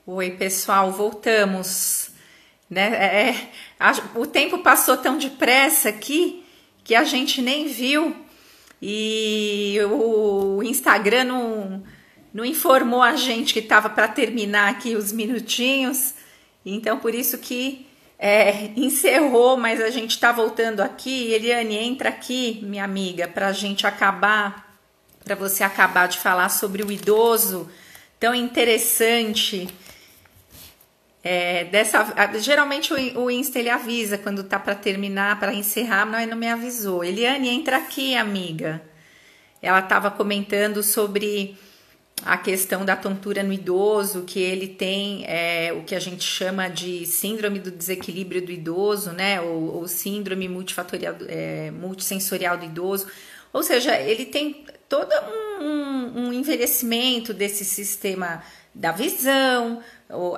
Oi, pessoal, voltamos. Né? O tempo passou tão depressa aqui que a gente nem viu e o Instagram não informou a gente que estava para terminar aqui os minutinhos. Então, por isso que encerrou, mas a gente está voltando aqui. Eliane, entra aqui, minha amiga, para a gente acabar, para você acabar de falar sobre o idoso tão interessante. Geralmente o Insta ele avisa quando tá para terminar, para encerrar, mas não me avisou. Eliane, entra aqui, amiga. Ela estava comentando sobre a questão da tontura no idoso, que ele tem o que a gente chama de síndrome do desequilíbrio do idoso, né? Ou síndrome multissensorial do idoso. Ou seja, ele tem todo um envelhecimento desse sistema da visão,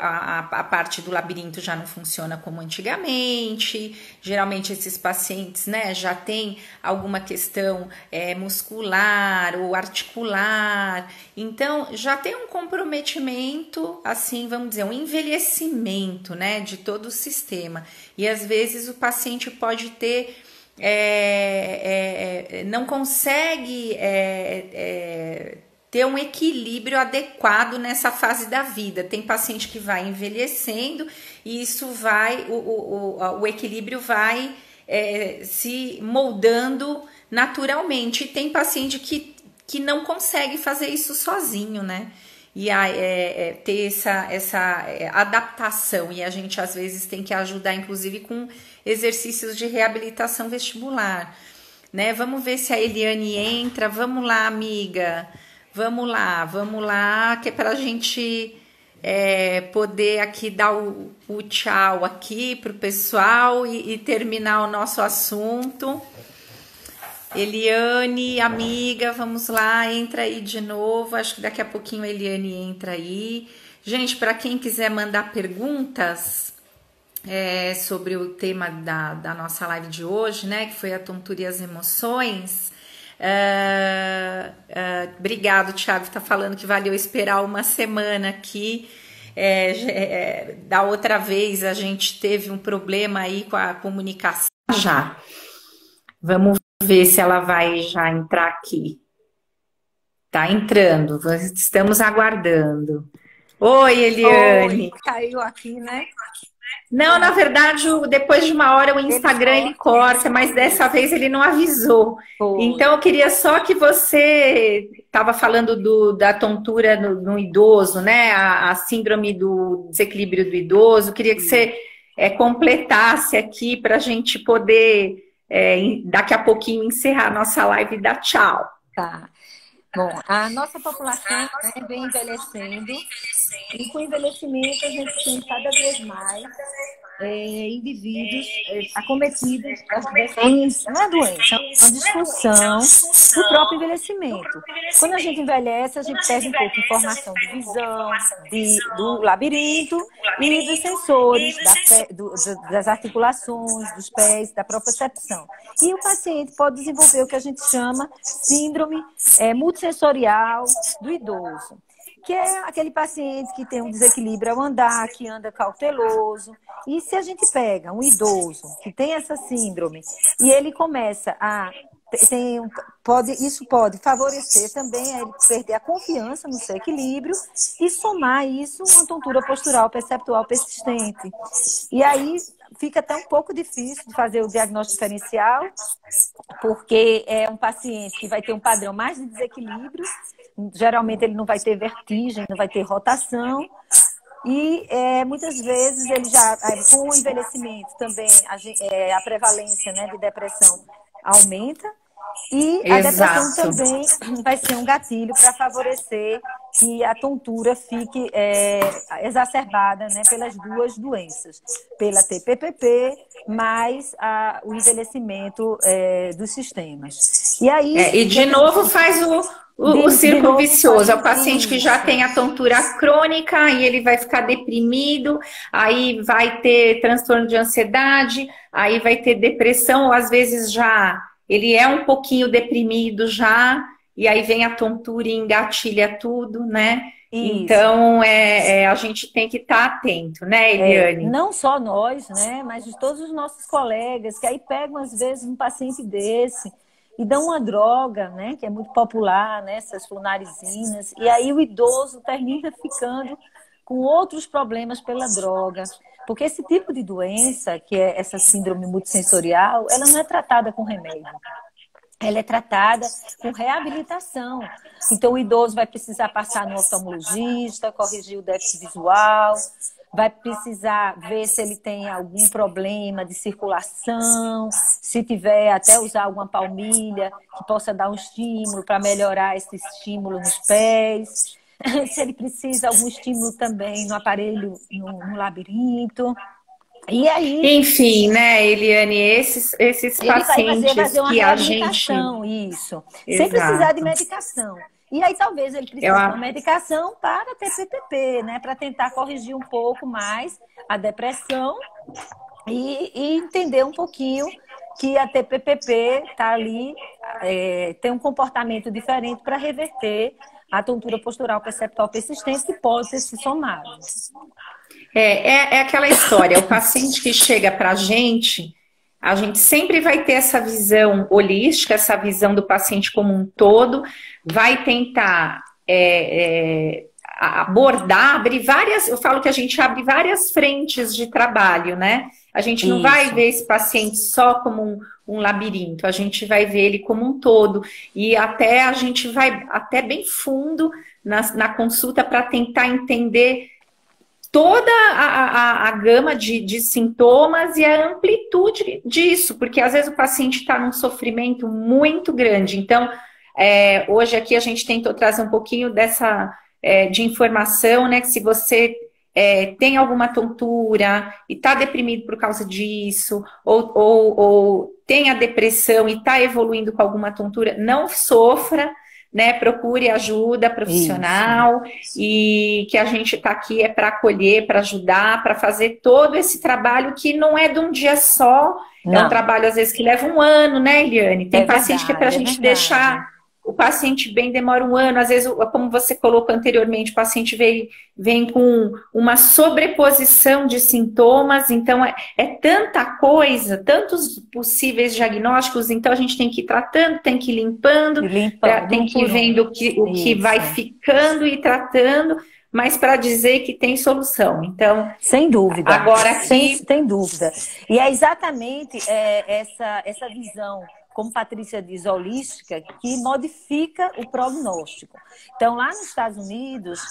a parte do labirinto já não funciona como antigamente. Geralmente esses pacientes, né, já tem alguma questão muscular ou articular, então já tem um comprometimento, assim, vamos dizer, um envelhecimento, né, de todo o sistema. E às vezes o paciente pode ter não consegue ter um equilíbrio adequado nessa fase da vida. Tem paciente que vai envelhecendo e isso vai, o equilíbrio vai se moldando naturalmente. E tem paciente que não consegue fazer isso sozinho, né? E ter essa adaptação, e a gente às vezes tem que ajudar, inclusive com exercícios de reabilitação vestibular, né? Vamos ver se a Eliane entra. Vamos lá, amiga. Vamos lá, que é para a gente poder aqui dar o tchau aqui para o pessoal e terminar o nosso assunto. Eliane, amiga, vamos lá, entra aí de novo. Acho que daqui a pouquinho a Eliane entra aí. Gente, para quem quiser mandar perguntas sobre o tema da nossa live de hoje, né, que foi a tontura e as emoções. Obrigado, Thiago, tá falando que valeu esperar uma semana aqui. Da outra vez a gente teve um problema aí com a comunicação. Já vamos ver se ela vai já entrar aqui. Tá entrando, estamos aguardando. Oi, Eliane. Oi, caiu aqui, né? Não, na verdade, depois de uma hora o Instagram ele corta, mas dessa vez ele não avisou. Então, eu queria só que você estava falando da tontura no idoso, né? A síndrome do desequilíbrio do idoso. Eu queria que você completasse aqui para a gente poder, daqui a pouquinho, encerrar a nossa live e dar tchau. Tá. Bom, a nossa população vem envelhecendo e com o envelhecimento a gente tem cada vez mais indivíduos acometidos não é doença, é uma disfunção do próprio envelhecimento. Quando a gente envelhece, a gente perde um pouco de informação de visão, do labirinto e dos sensores, das articulações, dos pés, da propriocepção. E o paciente pode desenvolver o que a gente chama síndrome multissensorial do idoso, que é aquele paciente que tem um desequilíbrio ao andar, que anda cauteloso. E se a gente pega um idoso que tem essa síndrome e ele começa a... isso pode favorecer também a ele perder a confiança no seu equilíbrio e somar isso uma tontura postural perceptual persistente. E aí fica até um pouco difícil de fazer o diagnóstico diferencial, porque é um paciente que vai ter um padrão mais de desequilíbrio. Geralmente ele não vai ter vertigem, não vai ter rotação. E muitas vezes ele já, com o envelhecimento também, a prevalência, né, de depressão aumenta. E a depressão também vai ser um gatilho para favorecer que a tontura fique exacerbada, né, pelas duas doenças. Pela TPPP, mais o envelhecimento dos sistemas. E aí... e de novo faz o círculo vicioso. É o paciente que já tem a tontura crônica e ele vai ficar deprimido, aí vai ter transtorno de ansiedade, aí vai ter depressão, ou às vezes já ele é um pouquinho deprimido já, e aí vem a tontura e engatilha tudo, né? Isso. Então, a gente tem que estar atento, né, Eliane? Não só nós, né, mas de todos os nossos colegas, que aí pegam, às vezes, um paciente desse e dão uma droga, né, que é muito popular, né, essas flunarizinas, e aí o idoso termina ficando com outros problemas pela droga. Porque esse tipo de doença, que é essa síndrome multissensorial, ela não é tratada com remédio. Ela é tratada com reabilitação. Então, o idoso vai precisar passar no oftalmologista, corrigir o déficit visual, vai precisar ver se ele tem algum problema de circulação, se tiver até usar alguma palmilha que possa dar um estímulo para melhorar esse estímulo nos pés, se ele precisa algum estímulo também no aparelho, no labirinto. E aí, Enfim, né, Eliane, esses ele vai pacientes fazer uma que a gente... reabilitação, isso, sem precisar de Exato. medicação. E aí talvez ele Eu, precise de uma medicação para ter PPP, né? Para tentar corrigir um pouco mais a depressão e entender um pouquinho que a TPPP está ali, tem um comportamento diferente para reverter a tontura postural perceptual persistente que pode ter se somado. é aquela história, o paciente que chega para a gente sempre vai ter essa visão holística, essa visão do paciente como um todo, vai tentar abordar, abrir várias, eu falo que a gente abre várias frentes de trabalho, né? A gente não vai ver esse paciente só como um labirinto, a gente vai ver ele como um todo, e até a gente vai até bem fundo na consulta para tentar entender toda a gama de sintomas e a amplitude disso, porque às vezes o paciente está num sofrimento muito grande. Então, hoje aqui a gente tentou trazer um pouquinho de informação, né? Que se você tem alguma tontura e está deprimido por causa disso, ou tem a depressão e está evoluindo com alguma tontura, não sofra, né? Procure ajuda profissional. Isso. E que a gente está aqui para acolher, para ajudar, para fazer todo esse trabalho que não é de um dia só, não. É um trabalho às vezes que leva um ano, né, Eliane? Tem paciente que é para a gente deixar o paciente bem, demora um ano, às vezes, como você colocou anteriormente, o paciente vem com uma sobreposição de sintomas, então é tanta coisa, tantos possíveis diagnósticos, então a gente tem que ir tratando, tem que ir limpando, tem que ir vendo o que vai ficando e tratando, mas para dizer que tem solução. Então, sem dúvida. Agora sem dúvida. E é exatamente essa visão, como Patrícia diz, holística, que modifica o prognóstico. Então, lá nos Estados Unidos,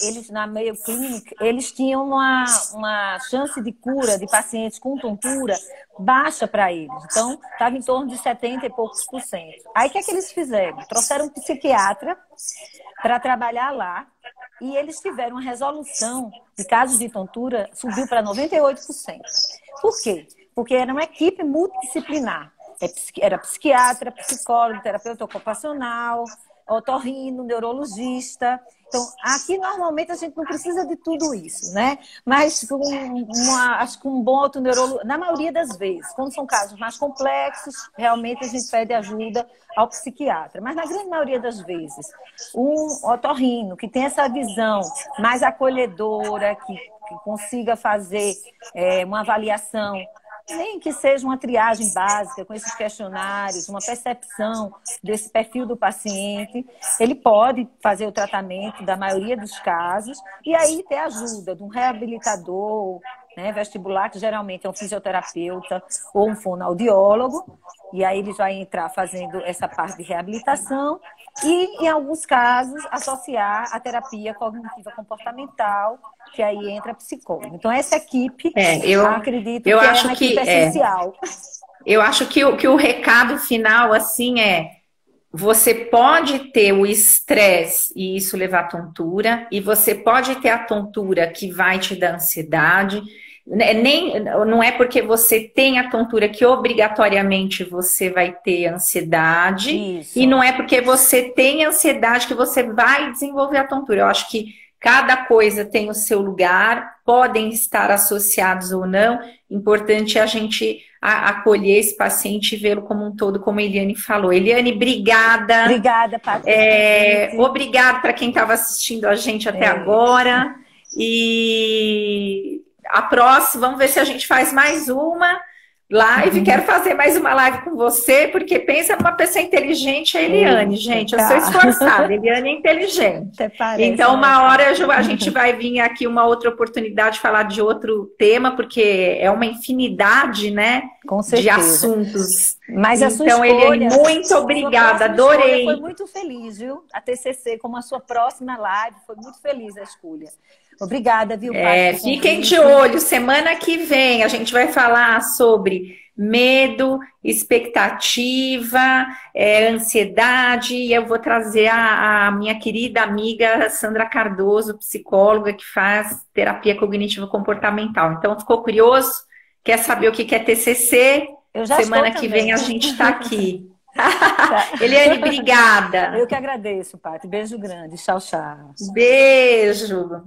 eles, na Mayo Clinic, eles tinham uma chance de cura de pacientes com tontura baixa para eles. Então, estava em torno de 70 e poucos %. Aí, o que é que eles fizeram? Trouxeram um psiquiatra para trabalhar lá e eles tiveram uma resolução de casos de tontura, subiu para 98%. Por quê? Porque era uma equipe multidisciplinar. Era psiquiatra, psicólogo, terapeuta ocupacional, otorrino, neurologista. Então, aqui normalmente a gente não precisa de tudo isso, né? Mas acho que um bom otoneurologo, na maioria das vezes, quando são casos mais complexos, realmente a gente pede ajuda ao psiquiatra. Mas na grande maioria das vezes, um otorrino que tem essa visão mais acolhedora, que consiga fazer uma avaliação, nem que seja uma triagem básica com esses questionários, uma percepção desse perfil do paciente, ele pode fazer o tratamento da maioria dos casos e aí ter ajuda de um reabilitador, né, vestibular, que geralmente é um fisioterapeuta ou um fonoaudiólogo, e aí ele vai entrar fazendo essa parte de reabilitação e, em alguns casos, associar a terapia cognitiva comportamental, que aí entra psicólogo. Então, essa equipe, eu acredito que acho é uma equipe essencial. Eu acho que o recado final, assim, você pode ter o estresse e isso levar à tontura, e você pode ter a tontura que vai te dar ansiedade. Não é porque você tem a tontura que obrigatoriamente você vai ter ansiedade, isso. E não é porque você tem ansiedade que você vai desenvolver a tontura. Eu acho que Cada coisa tem o seu lugar, podem estar associados ou não. Importante é a gente acolher esse paciente e vê-lo como um todo, como a Eliane falou. Eliane, obrigada. Obrigada, Paty. Obrigada para quem estava assistindo a gente até agora. E a próxima, vamos ver se a gente faz mais uma live. Quero fazer mais uma live com você, porque pensa numa pessoa inteligente, a Eliane, gente. Eu sou esforçada, a Eliane é inteligente. Então, uma hora a gente vai vir aqui uma outra oportunidade de falar de outro tema, porque é uma infinidade, né? Com certeza. De assuntos. Mas a sua então, escolha, Eliane, muito obrigada, adorei. Foi muito feliz, viu? A TCC, como a sua próxima live, foi muito feliz a escolha. Obrigada, viu, Paty? Fiquem de olho, semana que vem a gente vai falar sobre medo, expectativa, ansiedade, e eu vou trazer a minha querida amiga Sandra Cardoso, psicóloga que faz terapia cognitivo comportamental. Então, ficou curioso? Quer saber o que é TCC? Semana que vem a gente está aqui. Eliane, obrigada. Eu que agradeço, Paty. Beijo grande. Tchau, tchau. Beijo.